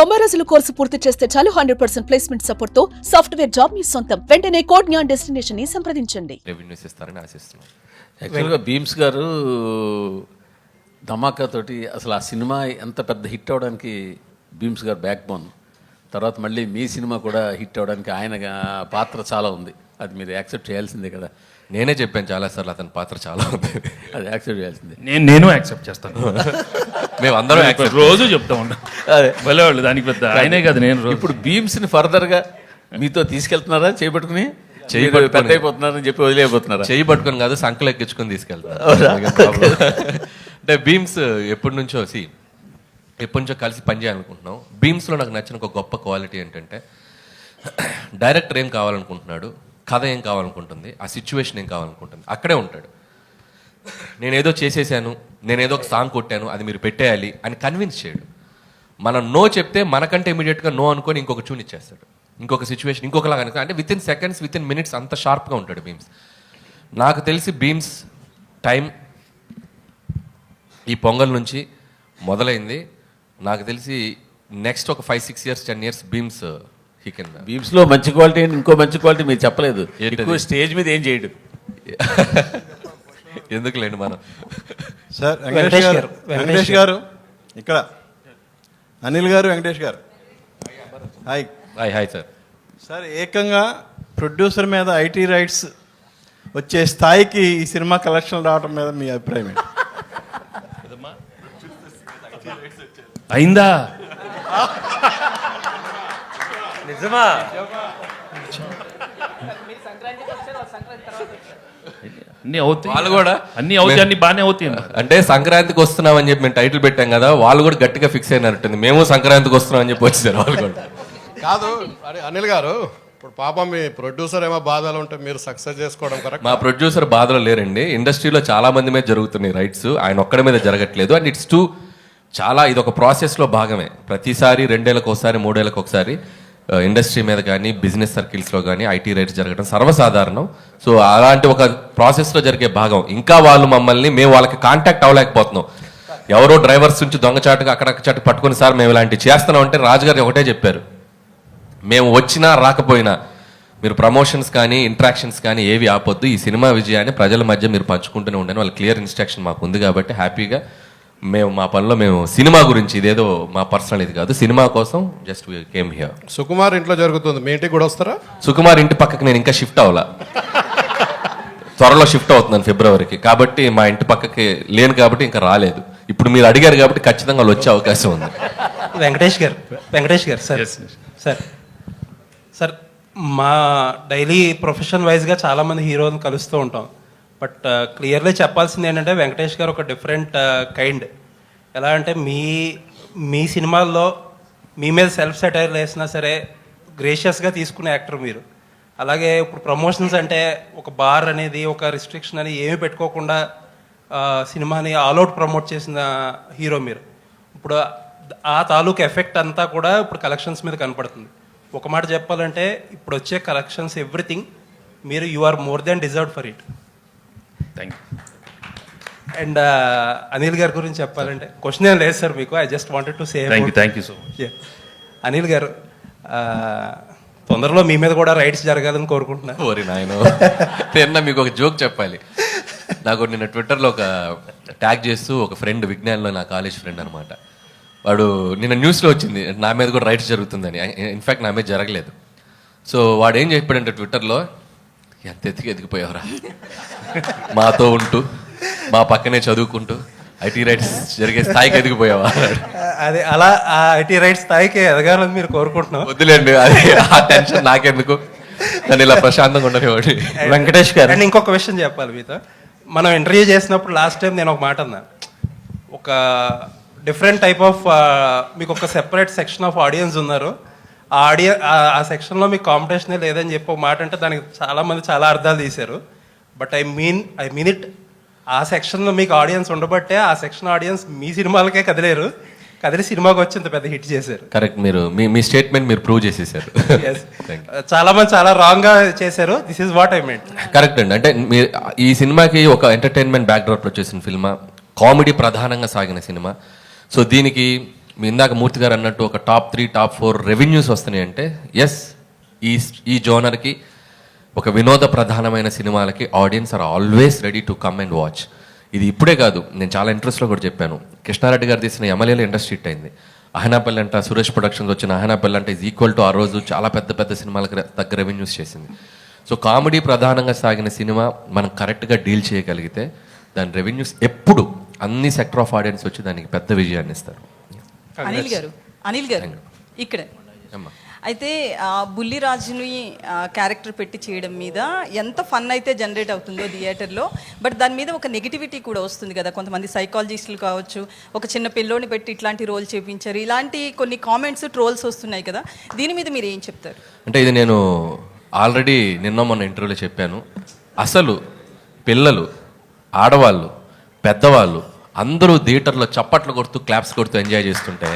90 రోజుల కోర్సు పూర్తి చేస్తే చాలు 100% ప్లేస్మెంట్ సపోర్ట్ తో సాఫ్ట్వేర్ జాబ్ మీ సొంతం. వెంటనే కోడ్ జ్ఞాన్ డెస్టినేషన్ ని సంప్రదించండి. రెవెన్యూస్ ఇస్తారని ఆశిస్తున్నాం. యాక్చువల్గా భీమ్స్ గారు ధమాకా తోటి అసలు ఆ సినిమా ఎంత పెద్ద హిట్ అవడానికి భీమ్స్ గారు బ్యాక్ బోన్. తర్వాత మళ్ళీ మీ సినిమా కూడా హిట్ అవడానికి ఆయన పాత్ర చాలా ఉంది. అది మీరు యాక్సెప్ట్ చేయాల్సిందే కదా. నేనే చెప్పాను చాలాసార్లు అతని పాత్ర చాలా ఉంది, అది యాక్సెప్ట్ చేయాల్సిందే. నేను యాక్సెప్ట్ చేస్తాను. మేము అందరం రోజు చెప్తా ఉంటాం. అదే వాళ్ళు దానికి పెద్ద ఆయనే కదా. నేను ఇప్పుడు భీమ్స్ని ఫర్దర్గా మీతో తీసుకెళ్తున్నారా చేపట్టుకుని పెద్ద అయిపోతున్నారని చెప్పి వదిలేయబోతున్నారా? చేయి పట్టుకొని కాదు, సంకలు ఎక్కించుకొని తీసుకెళ్తాను. అంటే భీమ్స్ ఎప్పటి నుంచో కలిసి పనిచేయాలనుకుంటున్నాం. భీమ్స్లో నాకు నచ్చిన ఒక గొప్ప క్వాలిటీ ఏంటంటే, డైరెక్టర్ ఏం కావాలనుకుంటున్నాడు, కథ ఏం కావాలనుకుంటుంది, ఆ సిచ్యువేషన్ ఏం కావాలనుకుంటుంది, అక్కడే ఉంటాడు. నేనేదో చేసేసాను, నేనేదో ఒక సాంగ్ కొట్టాను, అది మీరు పెట్టేయాలి అని కన్విన్స్ చేయడు. మనం నో చెప్తే మనకంటే ఇమీడియట్గా నో అనుకొని ఇంకొక ట్యూన్ ఇచ్చేస్తాడు, ఇంకొక సిచ్యువేషన్ ఇంకొకలాగా. అంటే with in seconds, with in minutes అంత షార్ప్గా ఉంటాడు భీమ్స్. నాకు తెలిసి భీమ్స్ టైం ఈ పొంగల్ నుంచి మొదలైంది. నాకు తెలిసి నెక్స్ట్ ఒక 5-6 years 10 years భీమ్స్ భీమ్స్లో మంచి క్వాలిటీ ఇంకో మంచి క్వాలిటీ మీరు చెప్పలేదు. ఎక్కువ స్టేజ్ మీద ఏం చేయడు. ఎందుకులేండి మనం. సార్ వెంకటేష్ గారు ఇక్కడ, అనిల్ గారు, వెంకటేష్ గారు, హాయ్. Hi sir. సార్ ఏకంగా ప్రొడ్యూసర్ మీద ఐటీ రైట్స్ వచ్చే స్థాయికి ఈ సినిమా కలెక్షన్ రావడం మీద మీ అభిప్రాయం ఏంటి? అయిందా? నిజమా? అన్ని అవుతాయి, వాళ్ళు కూడా అన్ని అవుతాయి, అన్ని బాగానే అవుతాయి. అంటే సంక్రాంతికి వస్తున్నాం అని చెప్పి మేము టైటిల్ పెట్టాం కదా, వాళ్ళు కూడా గట్టిగా ఫిక్స్ అయినట్టుంది. మేము సంక్రాంతికి వస్తున్నాం అని చెప్పి వచ్చేసారు వాళ్ళు కూడా. కాదు అరే అనిల్ గారు, ఇప్పుడు పాపం మీ ప్రొడ్యూసర్ ఏమో బాధలు ఉంటే మీరు సక్సెస్ చేసుకోవడం కరెక్ట్. మా ప్రొడ్యూసర్ బాధలో లేరండి. ఇండస్ట్రీలో చాలా మంది మీద జరుగుతున్నాయి రైట్స్, ఆయన ఒక్కడి మీద జరగట్లేదు. అండ్ ఇట్స్ చాలా ఇది ఒక ప్రాసెస్లో భాగమే. ప్రతిసారి 2 ఏళ్ళకి ఒకసారి 3 ఏళ్ళకి ఒకసారి ఇండస్ట్రీ మీద కానీ బిజినెస్ సర్కిల్స్లో కానీ ఐటీ రైట్స్ జరగడం సర్వసాధారణం. సో అలాంటి ఒక ప్రాసెస్లో జరిగే భాగం. ఇంకా వాళ్ళు మమ్మల్ని, మేము వాళ్ళకి కాంటాక్ట్ అవ్వలేకపోతున్నాం. ఎవరో డ్రైవర్స్ నుంచి దొంగచాటుగా అక్కడక్కడ పట్టుకుని, సార్ మేము ఇలాంటివి చేస్తున్నాం అంటే రాజుగారు ఒకటే చెప్పారు, మేము వచ్చినా రాకపోయినా మీరు ప్రమోషన్స్ కానీ ఇంట్రాక్షన్స్ కానీ ఏవి ఆపొద్దు, ఈ సినిమా విజయాన్ని ప్రజల మధ్య మీరు పంచుకుంటూనే ఉండని వాళ్ళ క్లియర్ ఇన్స్ట్రక్షన్ మాకు ఉంది. కాబట్టి హ్యాపీగా మేము మా పనిలో మేము సినిమా గురించి, ఇదేదో మా పర్సనల్ ఇది కాదు, సినిమా కోసం జస్ట్ కేమ్ హియర్. సుకుమార్ ఇంట్లో జరుగుతుంది, మీ ఇంటికి కూడా వస్తారా? సుకుమార్ ఇంటి పక్కకి నేను ఇంకా షిఫ్ట్ అవ్వాలా, త్వరలో షిఫ్ట్ అవుతున్నాను ఫిబ్రవరికి. కాబట్టి మా ఇంటి పక్కకి లేను కాబట్టి ఇంకా రాలేదు. ఇప్పుడు మీరు అడిగారు కాబట్టి ఖచ్చితంగా వాళ్ళు వచ్చే అవకాశం ఉంది. వెంకటేష్ గారు సార్ సార్ మా డైలీ ప్రొఫెషన్ వైజ్గా చాలామంది హీరోని కలుస్తూ ఉంటాం. బట్ క్లియర్లీ చెప్పాల్సింది ఏంటంటే, వెంకటేష్ గారు ఒక డిఫరెంట్ కైండ్. ఎలా అంటే మీ సినిమాల్లో మీ మీద సెల్ఫ్ సెటైర్ వేసినా సరే గ్రేషియస్గా తీసుకునే యాక్టర్ మీరు. అలాగే ఇప్పుడు ప్రమోషన్స్ అంటే ఒక బార్ అనేది, ఒక రిస్ట్రిక్షన్ అని ఏమీ పెట్టుకోకుండా సినిమాని ఆల్అవుట్ ప్రమోట్ చేసిన హీరో మీరు. ఇప్పుడు ఆ తాలూకు ఎఫెక్ట్ అంతా కూడా ఇప్పుడు కలెక్షన్స్ మీద కనపడుతుంది. ఒక మాట చెప్పాలంటే, ఇప్పుడు వచ్చే కలెక్షన్స్ ఎవ్రీథింగ్ మీరు you are more than deserved for it. Thank you. And Anil గారి గురించి చెప్పాలంటే క్వశ్చన్ ఏం లేదు సార్ మీకు. I just wanted to say thank you so much. Anil గారు, తొందరలో మీ మీద కూడా రైట్స్ జరగాలని కోరుకుంటున్నాను. ఓరి నాయనో, నిన్న మీకు ఒక జోక్ చెప్పాలి. నాకు నిన్న ట్విట్టర్లో ఒక ట్యాగ్ చేస్తూ ఒక ఫ్రెండ్, విజ్ఞాన్లో నా కాలేజ్ ఫ్రెండ్ అనమాట, వాడు నిన్న న్యూస్లో వచ్చింది నా మీద కూడా రైట్స్ జరుగుతుందని. ఇన్ఫ్యాక్ట్ నా మీద జరగలేదు. సో వాడు ఏం చెప్పాడంటే ట్విట్టర్లో, ఎంత ఎదిగిపోయావరా, మాతో ఉంటూ మా పక్కనే చదువుకుంటూ ఐటీ రైట్స్ జరిగే స్థాయికి ఎదిగిపోయావా. అదే అలా ఆ ఐటీ రైట్స్ స్థాయికి ఎదగాలని మీరు కోరుకుంటున్నాం. వద్దులేండి, అది ఆ టెన్షన్ నాకెందుకు, నన్ను ఇలా ప్రశాంతంగా ఉండనివ్వండి. వెంకటేష్ గారు, అండ్ ఇంకొక విషయం చెప్పాలి మీతో. మనం ఇంటర్వ్యూ చేసినప్పుడు లాస్ట్ టైం నేను ఒక మాట అన్నా, ఒక డిఫరెంట్ టైప్ ఆఫ్ మీకు ఒక సెపరేట్ సెక్షన్ ఆఫ్ ఆడియన్స్ ఉన్నారు. ఆ సెక్షన్లో మీకు కాంపిటీషనే లేదని చెప్పి ఒక మాట అంటే దానికి చాలామంది చాలా అర్థాలు తీశారు. But I mean it. ఆ సెక్షన్లో మీకు ఆడియన్స్ ఉండబట్టే ఆ సెక్షన్ ఆడియన్స్ మీ సినిమాలకే కదిలి సినిమాకి వచ్చి ఇంత పెద్ద హిట్ చేశారు. కరెక్ట్, మీరు మీ స్టేట్మెంట్ మీరు ప్రూవ్ చేసేసారు. చాలా మంది చాలా రాంగ్ గా చేశారు. This is what I meant. Correct అండి. అంటే మీరు ఈ సినిమాకి ఒక ఎంటర్టైన్మెంట్ బ్యాక్డ్రాప్ లో చేసిన ఫిల్మా, కామెడీ ప్రధానంగా సాగిన సినిమా. సో దీనికి మీ ఇందాక మూర్తి గారు అన్నట్టు ఒక టాప్ 3 టాప్ 4 రెవెన్యూస్ వస్తున్నాయి అంటే ఎస్, ఈ జోనర్కి ఒక వినోద ప్రధానమైన సినిమాలకి audience are always ready to come and watch. ఇది ఇప్పుడే కాదు, నేను చాలా ఇంట్రెస్ట్లో కూడా చెప్పాను. కృష్ణారెడ్డి గారు తీసిన ఎమ్మెల్యేలో ఇండస్ట్రీ హిట్ అయింది. అహనాపల్లి అంట సురేష్ ప్రొడక్షన్స్ వచ్చిన అహనాపల్లి అంటే ఈజ్ ఈక్వల్ టు ఆ రోజు చాలా పెద్ద పెద్ద సినిమాలకు తగ్గ రెవెన్యూస్ చేసింది. సో కామెడీ ప్రధానంగా సాగిన సినిమా మనం కరెక్ట్గా డీల్ చేయగలిగితే దాని రెవెన్యూస్ ఎప్పుడు అన్ని సెక్టర్ ఆఫ్ ఆడియన్స్ వచ్చి దానికి పెద్ద విజయాన్ని ఇస్తారు. అనిల్ గారు ఇక్కడే అయితే బుల్లిరాజుని క్యారెక్టర్ పెట్టి చేయడం మీద ఎంత ఫన్ అయితే జనరేట్ అవుతుందో థియేటర్లో, బట్ దాని మీద ఒక నెగిటివిటీ కూడా వస్తుంది కదా. కొంతమంది సైకాలజిస్టులు కావచ్చు, ఒక చిన్న పిల్లోని పెట్టి ఇట్లాంటి రోల్ చేయించారు, ఇలాంటి కొన్ని కామెంట్స్ ట్రోల్స్ వస్తున్నాయి కదా, దీని మీద మీరు ఏం చెప్తారు? అంటే ఇది నేను ఆల్రెడీ మొన్న ఇంటర్వ్యూలో చెప్పాను. అసలు పిల్లలు, ఆడవాళ్ళు, పెద్దవాళ్ళు అందరూ థియేటర్లో చప్పట్లు కొడుతూ క్లాప్స్ కొడుతూ ఎంజాయ్ చేస్తుంటే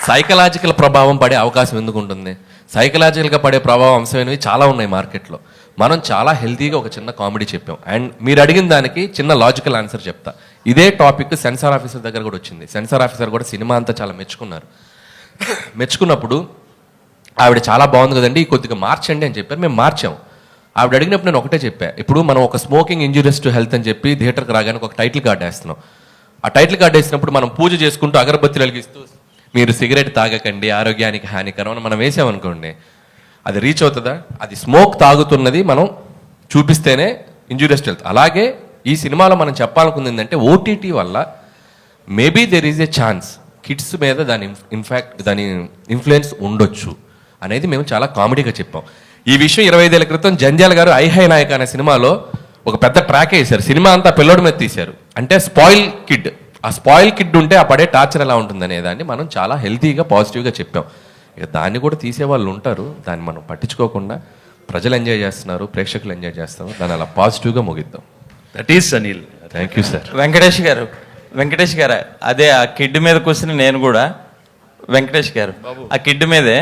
సైకలాజికల్ ప్రభావం పడే అవకాశం ఎందుకు ఉంటుంది? సైకలాజికల్గా పడే ప్రభావం అంశమైనవి చాలా ఉన్నాయి మార్కెట్లో. మనం చాలా హెల్తీగా ఒక చిన్న కామెడీ చెప్పాం. అండ్ మీరు అడిగిన దానికి చిన్న లాజికల్ ఆన్సర్ చెప్తా. ఇదే టాపిక్ సెన్సార్ ఆఫీసర్ దగ్గర కూడా వచ్చింది. సెన్సార్ ఆఫీసర్ కూడా సినిమా అంతా చాలా మెచ్చుకున్నారు. మెచ్చుకున్నప్పుడు ఆవిడ చాలా బాగుంది కదండి, కొద్దిగా మార్చండి అని చెప్పారు. మేము మార్చాం. ఆవిడ అడిగినప్పుడు నేను ఒకటే చెప్పా, ఇప్పుడు మనం ఒక స్మోకింగ్ ఇంజూరియస్ టు హెల్త్ అని చెప్పి థియేటర్కి రాగానే ఒక టైటిల్ కార్డ్ వేస్తున్నాం. ఆ టైటిల్ కార్డ్ వేసినప్పుడు మనం పూజ చేసుకుంటూ అగరబత్తులు వెలిగిస్తూ మీరు సిగరెట్ తాగకండి, ఆరోగ్యానికి హానికరం అని మనం వేసామనుకోండి, అది రీచ్ అవుతుందా? అది స్మోక్ తాగుతున్నది మనం చూపిస్తేనే ఇంజూరియస్ టు హెల్త్. అలాగే ఈ సినిమాలో మనం చెప్పాలనుకుంది ఏంటంటే ఓటీటీ వల్ల maybe there is a chance kids మీద దాని దాని ఇన్ఫ్లుయెన్స్ ఉండొచ్చు అనేది మేము చాలా కామెడీగా చెప్పాం. ఈ విషయం 25 ఏళ్ల క్రితం జంధ్యాల గారు ఐహై నాయక్ అనే సినిమాలో ఒక పెద్ద ట్రాక్ వేశారు. సినిమా అంతా పిల్లోడి మీద తీశారు. అంటే స్పాయిల్ కిడ్, ఆ స్పాయిల్ కిడ్ ఉంటే ఆ పడే టార్చర్ ఎలా ఉంటుంది అనేదాన్ని మనం చాలా హెల్తీగా పాజిటివ్గా చెప్పాం. ఇక దాన్ని కూడా తీసేవాళ్ళు ఉంటారు, దాన్ని మనం పట్టించుకోకుండా ప్రజలు ఎంజాయ్ చేస్తున్నారు, ప్రేక్షకులు ఎంజాయ్ చేస్తున్నారు, దాన్ని అలా పాజిటివ్గా ముగిద్దాం. That is Anil. Thank you sir. Venkatesh గారు అదే ఆ కిడ్ మీద కూర్చుని నేను కూడా వెంకటేష్ గారు ఆ కిడ్ మీదే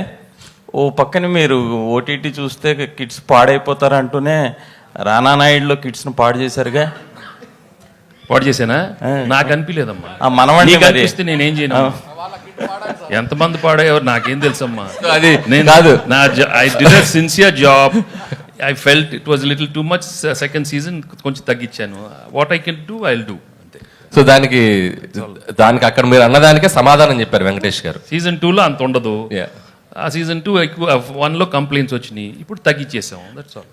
ఓ పక్కన మీరు ఓటీటీ చూస్తే కిడ్స్ పాడైపోతారు అంటూనే రానా నాయుడులో కిడ్స్ను పాడు చేశారుగా. పాడు చేశానా? నాకు అనిపించలేదమ్మా. ఆ మనవాడిని నీకు అనిపిస్తే నేనేం చేయను. ఎంతమంది పాడేవారు నాకేం తెలుసమ్మా. అది నేను కాదు, I did a sincere job. I felt it was little too much. Second season కొంచెం తగ్గించాను. What I can do I will do. So దానికి అక్కడ మీరు అన్నదానికే సమాధానం చెప్పారు వెంకటేష్ గారు. సీజన్ 2లో అంత ఉండదు. ఆ సీజన్ 2 ఎక్కువ 1లో కంప్లైంట్స్ వచ్చినాయి, ఇప్పుడు తగ్గించేసాం. That's all.